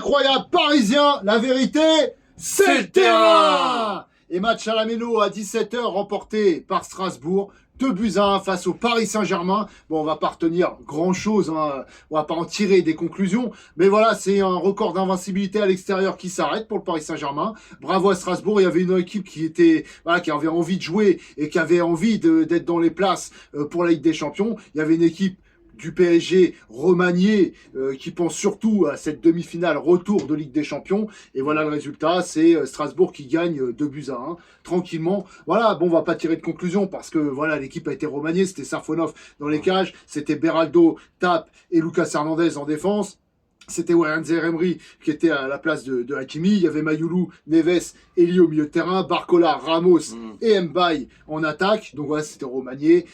incroyable parisien, la vérité, c'est le terrain. Et match à la Méno à 17 h remporté par Strasbourg. 2-1 face au Paris Saint-Germain. Bon, on va pas retenir grand-chose, hein. On va pas en tirer des conclusions. Mais voilà, c'est un record d'invincibilité à l'extérieur qui s'arrête pour le Paris Saint-Germain. Bravo à Strasbourg. Il y avait une équipe qui avait envie de jouer et qui avait envie d'être dans les places pour la Ligue des Champions. Il y avait une équipe du PSG remanié qui pense surtout à cette demi-finale retour de Ligue des Champions. Et voilà le résultat, c'est Strasbourg qui gagne 2-1 tranquillement. Voilà, bon, on va pas tirer de conclusion parce que voilà, l'équipe a été remaniée, c'était Safonov dans les cages, c'était Beraldo, Tap et Lucas Hernandez en défense. C'était Warren Zaïre-Emery qui était à la place de Hakimi. Il y avait Mayoulou, Neves, Eli au milieu de terrain, Barcola, Ramos et Mbaye en attaque. Donc voilà, c'était remanié.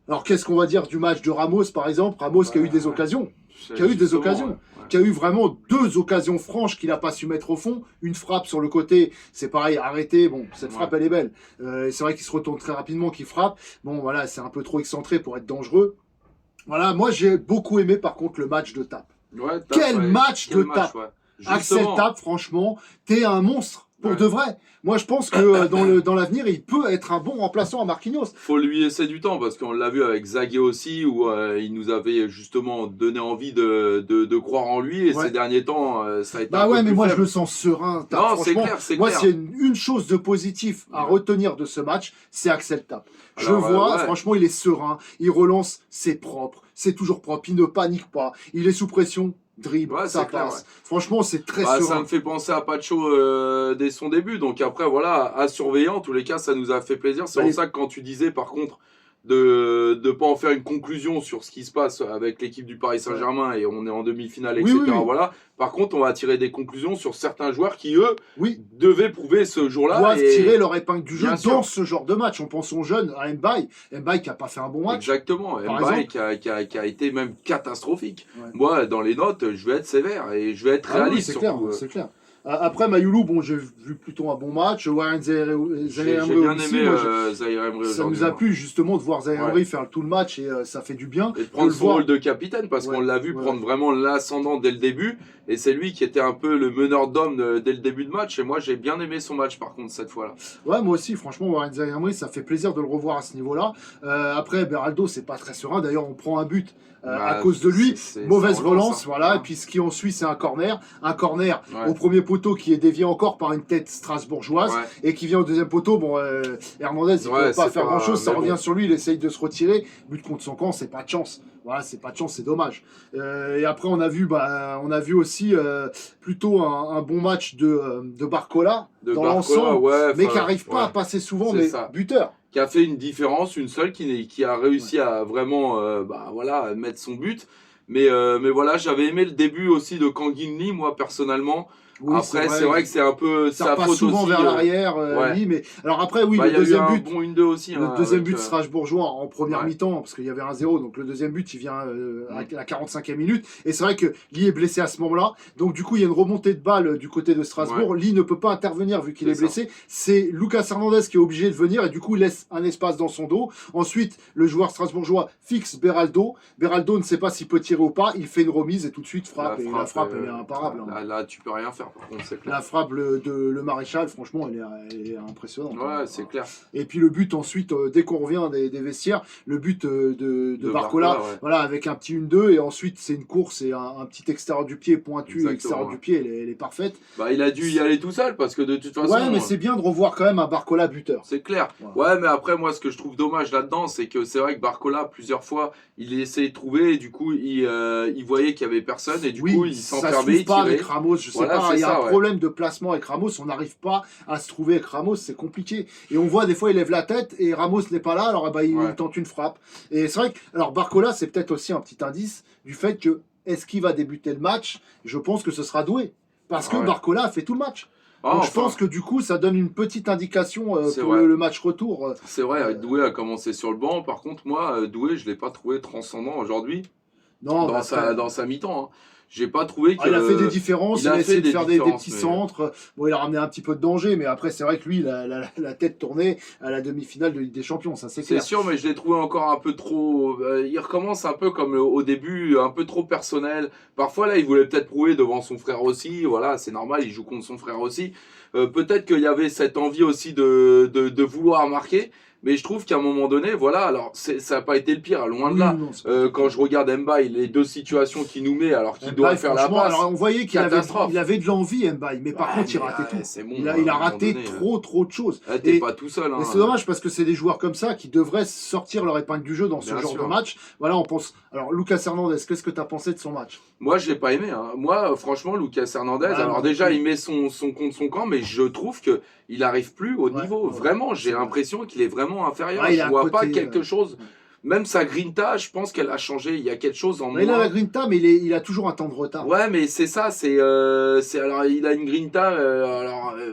Alors, qu'est-ce qu'on va dire du match de Ramos, par exemple? Ramos qui a eu des occasions. Qui a eu vraiment 2 occasions franches qu'il n'a pas su mettre au fond. Une frappe sur le côté, c'est pareil, arrêté. Bon, cette frappe, elle est belle. C'est vrai qu'il se retourne très rapidement, qu'il frappe. Bon, voilà, c'est un peu trop excentré pour être dangereux. Voilà, moi, j'ai beaucoup aimé, par contre, le match de Tap. Ouais, Quel match de Tap. Axel Tap, franchement, t'es un monstre. Pour de vrai. Moi, je pense que dans l'avenir, il peut être un bon remplaçant à Marquinhos. Faut lui laisser du temps parce qu'on l'a vu avec Zagué aussi où il nous avait justement donné envie de croire en lui et ces derniers temps, ça a été un peu mais plus moi, faible. je le sens serein. Non, c'est clair, c'est moi, clair. s'il y a une chose de positif à retenir de ce match, c'est Axel Tap. Je vois, franchement, il est serein. Il relance, c'est propre. C'est toujours propre. Il ne panique pas. Il est sous pression. Dribble, ça passe. Franchement, c'est très serein. Ça me fait penser à Pacho dès son début. Donc après, voilà, à surveiller. En tous les cas, ça nous a fait plaisir. C'est pour ça que quand tu disais, par contre, de ne pas en faire une conclusion sur ce qui se passe avec l'équipe du Paris Saint-Germain et on est en demi-finale, etc. Voilà. Par contre, on va tirer des conclusions sur certains joueurs qui, eux, devaient prouver ce jour-là. Doivent tirer leur épingle du jeu dans ce genre de match. On pense aux jeunes, à Mbaye. Mbaye qui n'a pas fait un bon match. Exactement. Mbaye qui a été même catastrophique. Moi, dans les notes, je vais être sévère et je vais être réaliste. C'est clair, c'est clair. Après, Mayoulou, bon, j'ai vu plutôt un bon match. Warren Zaïre-Emery aussi. J'ai bien aimé Zaïre-Emery. Ça nous a plu justement de voir Zaïre-Emery faire tout le match et ça fait du bien. Et de prendre son rôle de capitaine parce qu'on l'a vu prendre vraiment l'ascendant dès le début. Et c'est lui qui était un peu le meneur d'hommes dès le début de match. Et moi, j'ai bien aimé son match par contre cette fois-là. Ouais, moi aussi, franchement, Warren Zaïre-Emery, ça fait plaisir de le revoir à ce niveau-là. Après, Beraldo, c'est pas très serein. D'ailleurs, on prend un but. À cause de lui, mauvaise relance, voilà. Et puis ce qui en suit, c'est un corner au premier poteau qui est dévié encore par une tête strasbourgeoise et qui vient au deuxième poteau. Bon, Hernandez, il ne peut pas faire grand-chose, ça revient sur lui, il essaye de se retirer. But contre son camp, c'est pas de chance. Voilà, c'est pas de chance, c'est dommage. Et après, on a vu aussi plutôt un bon match de Barcola dans l'ensemble, mais qui n'arrive pas à passer souvent, mais buteur. Qui a fait une différence, une seule, qui a réussi à vraiment mettre son but. Mais voilà, j'avais aimé le début aussi de Kanguinli, moi, personnellement. Oui, après, c'est vrai que c'est un peu... Ça passe souvent vers l'arrière, mais... Alors après, oui, le deuxième but... Bon 1-2 aussi. Le deuxième but strasbourgeois en première mi-temps, parce qu'il y avait 1-0, donc le deuxième but, il vient à la 45e minute. Et c'est vrai que Lee est blessé à ce moment-là. Donc du coup, il y a une remontée de balle du côté de Strasbourg. Lee ne peut pas intervenir vu qu'il est blessé. C'est Lucas Hernandez qui est obligé de venir, et du coup, il laisse un espace dans son dos. Ensuite, le joueur strasbourgeois fixe Beraldo. Beraldo ne sait pas s'il peut tirer ou pas. Il fait une remise et tout de suite frappe. Et la frappe, elle est imparable. Là, tu peux rien faire. La frappe de le Maréchal, franchement, elle est impressionnante. Ouais, c'est clair. Et puis le but ensuite, dès qu'on revient des vestiaires, le but de Barcola, voilà, avec un petit 1-2, et ensuite c'est une course et un petit extérieur du pied pointu, l'extérieur du pied, elle est parfaite. Il a dû y aller tout seul, parce que de toute façon... Ouais, mais c'est bien de revoir quand même un Barcola buteur. C'est clair. Ouais, mais après, moi, ce que je trouve dommage là-dedans, c'est que c'est vrai que Barcola, plusieurs fois, il essayait de trouver, et du coup, il voyait qu'il n'y avait personne, et du coup, il s'enfermait, il tirait. Pas avec Ramos, je sais pas, il y a un problème de placement avec Ramos, on n'arrive pas à se trouver avec Ramos, c'est compliqué. Et on voit des fois il lève la tête et Ramos n'est pas là, alors il tente une frappe. Et c'est vrai que, alors Barcola, c'est peut-être aussi un petit indice du fait que est-ce qu'il va débuter le match? Je pense que ce sera Doué, parce que Barcola a fait tout le match. Donc je pense que du coup ça donne une petite indication pour le match retour. C'est vrai, Doué a commencé sur le banc, par contre moi, Doué, je ne l'ai pas trouvé transcendant aujourd'hui dans sa mi-temps. Hein. j'ai pas trouvé que. Il a fait des différences, il a essayé de faire des petits mais... centres. Bon, il a ramené un petit peu de danger, mais après, c'est vrai que lui, il a la tête tournée à la demi-finale de Ligue des Champions, ça c'est clair. C'est sûr, mais je l'ai trouvé encore un peu trop. Il recommence un peu comme au début, un peu trop personnel. Parfois, là, il voulait peut-être prouver devant son frère aussi. Voilà, c'est normal, il joue contre son frère aussi. Peut-être qu'il y avait cette envie aussi de vouloir marquer. Mais je trouve qu'à un moment donné, voilà, alors ça n'a pas été le pire, loin de là. Non, quand je regarde Mbaye, les deux situations qu'il nous met, alors qu'il doit faire la passe. Alors on voyait qu'il avait de l'envie, Mbaye, mais par contre il ratait tout. Bon, il a raté trop de choses. T'es pas tout seul. C'est dommage parce que c'est des joueurs comme ça qui devraient sortir leur épingle du jeu dans ce genre de match. Voilà, on pense. Alors Lucas Hernandez, qu'est-ce que tu as pensé de son match? Moi, je l'ai pas aimé. Moi, franchement, Lucas Hernandez, alors déjà, il met son contre son camp, mais je trouve que il n'arrive plus au niveau. Vraiment, j'ai l'impression qu'il est vraiment inférieur. Je vois pas quelque chose. Même sa grinta, je pense qu'elle a changé. Il y a quelque chose en moi. Il a la grinta, mais il a toujours un temps de retard. Ouais, mais c'est ça. Alors, il a une grinta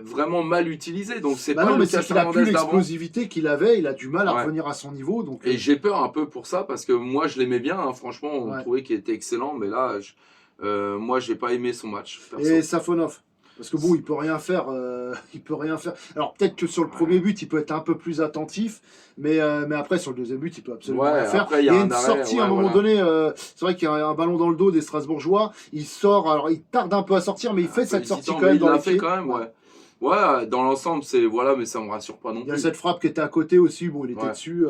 vraiment mal utilisée. Donc, c'est pas Lucas Hernandez. Il a plus l'explosivité qu'il avait. Il a du mal à revenir à son niveau. Donc, et j'ai peur un peu pour ça parce que moi, je l'aimais bien. Hein, franchement, on trouvait qu'il était excellent. Mais là, moi, j'ai pas aimé son match. Perso. Et Safonov. Parce que bon, il peut rien faire. Il peut rien faire. Alors peut-être que sur le premier but, il peut être un peu plus attentif, mais après sur le deuxième but, il peut absolument rien faire. Après, il y a une sortie à un moment donné. C'est vrai qu'il y a un ballon dans le dos des Strasbourgeois. Il sort. Alors il tarde un peu à sortir, mais il fait cette sortie quand même dans les pieds. Quand même, ouais, dans l'ensemble, c'est voilà, mais ça me rassure pas non plus. Il y a cette frappe qui était à côté aussi. Bon, il était dessus.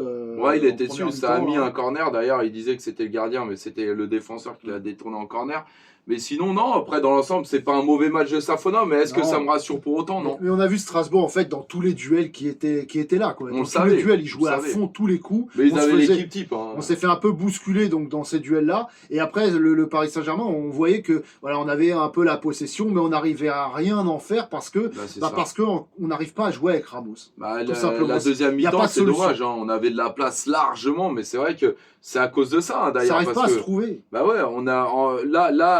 Il était dessus. Ça a mis un corner. D'ailleurs, il disait que c'était le gardien, mais c'était le défenseur qui l'a détourné en corner. Mais sinon, non, après, dans l'ensemble, c'est pas un mauvais match de Safonov, mais est-ce que ça me rassure pour autant? Non. Mais on a vu Strasbourg, en fait, dans tous les duels qui étaient là. Quoi. Dans tous les duels, ils jouaient à fond tous les coups. Mais ils avaient l'équipe type. Hein. On s'est fait un peu bousculer donc, dans ces duels-là. Et après, le Paris Saint-Germain, on voyait que voilà, on avait un peu la possession, mais on n'arrivait à rien en faire parce que on n'arrive pas à jouer avec Ramos. Tout simplement. La deuxième mi-temps, c'est dommage. Hein. On avait de la place largement, mais c'est vrai que c'est à cause de ça, hein, d'ailleurs. Ça n'arrive pas à se trouver. Bah ouais,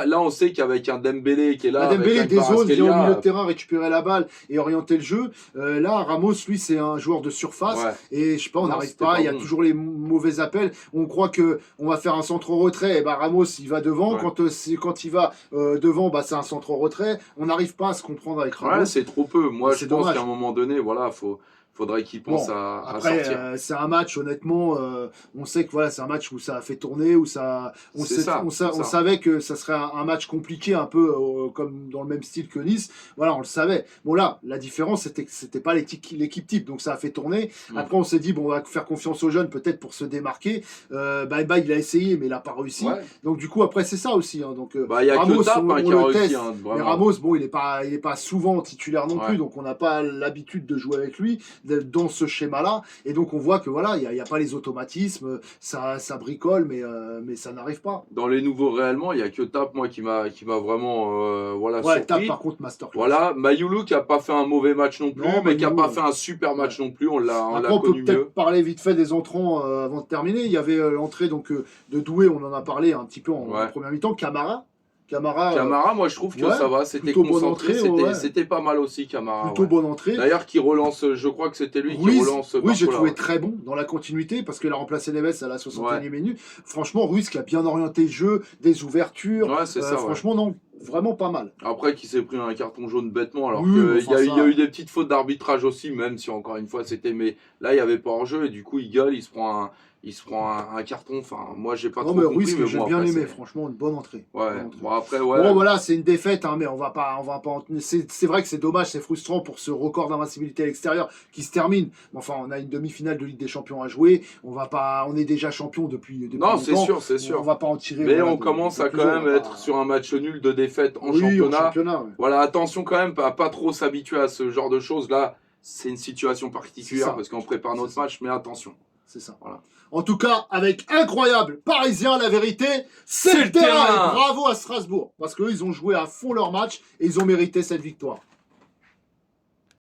là, on sait qu'avec un Dembélé qui est là. Dembélé des zones, vient au milieu de terrain récupérer la balle et orienter le jeu. Là, Ramos, lui, c'est un joueur de surface. Et je sais pas, on n'arrive pas. Il y a toujours les mauvais appels. On croit qu'on va faire un centre au retrait. Et Ramos, il va devant. Quand il va devant, c'est un centre au retrait. On n'arrive pas à se comprendre avec Ramos. Ouais, c'est trop peu. Moi, je pense qu'à un moment donné, voilà, faudrait qu'il pense à sortir. C'est un match, honnêtement, on sait que voilà, c'est un match où ça a fait tourner, où on savait que ça serait un match compliqué, un peu comme dans le même style que Nice. Voilà, on le savait. Bon là, la différence, c'était que c'était pas l'équipe type, donc ça a fait tourner. Après, on s'est dit, bon, on va faire confiance aux jeunes, peut-être pour se démarquer. Il a essayé, mais il n'a pas réussi. Donc du coup, après, c'est ça aussi. Hein. Donc, y a Ramos, que Tap, on qui le a réussi, teste. hein, Mais Ramos, bon, il est pas souvent titulaire non plus, donc on n'a pas l'habitude de jouer avec lui dans ce schéma-là, et donc on voit que voilà, il n'y a pas les automatismes, ça bricole, mais ça n'arrive pas. Dans les nouveaux réellement, il n'y a que Tap, moi, qui m'a vraiment surpris. Tap, par contre, masterclass. Voilà, Mayoulou qui n'a pas fait un mauvais match non plus, mais qui n'a pas fait un super match non plus, on l'a connu mieux. On peut peut-être parler vite fait des entrants avant de terminer. Il y avait l'entrée donc de Doué, on en a parlé un petit peu en première mi-temps. Camara, moi je trouve que ça va, c'était concentré, c'était pas mal aussi Camara. Plutôt bonne entrée. D'ailleurs qui relance, je crois que c'était lui qui relance. Oui, j'ai trouvé très bon dans la continuité parce qu'il a remplacé Neves à la 61e minute. Franchement, Ruiz qui a bien orienté le jeu, des ouvertures. Franchement, non. Vraiment pas mal. Après, qui s'est pris un carton jaune bêtement, alors qu'il y a eu des petites fautes d'arbitrage aussi, même si encore une fois c'était. Mais là, il n'y avait pas hors-jeu et du coup, il gueule, il se prend un carton. Enfin, moi, j'ai pas trop compris. Ruiz, mais j'ai bien aimé, franchement, une bonne entrée. Bon, après, Bon, voilà, c'est une défaite, hein, mais on va pas c'est vrai que c'est dommage, c'est frustrant pour ce record d'invincibilité à l'extérieur qui se termine. Enfin, on a une demi-finale de Ligue des Champions à jouer. On est déjà champion depuis non, c'est sûr. On va pas en tirer. Mais on commence à quand même être sur un match nul de défaite en championnat. Voilà, attention quand même à pas trop s'habituer à ce genre de choses. Là, c'est une situation particulière parce qu'on prépare notre match, mais attention. C'est ça. Voilà. En tout cas, avec incroyable Parisien, la vérité, c'est le terrain. Et bravo à Strasbourg, parce qu'eux, ils ont joué à fond leur match et ils ont mérité cette victoire.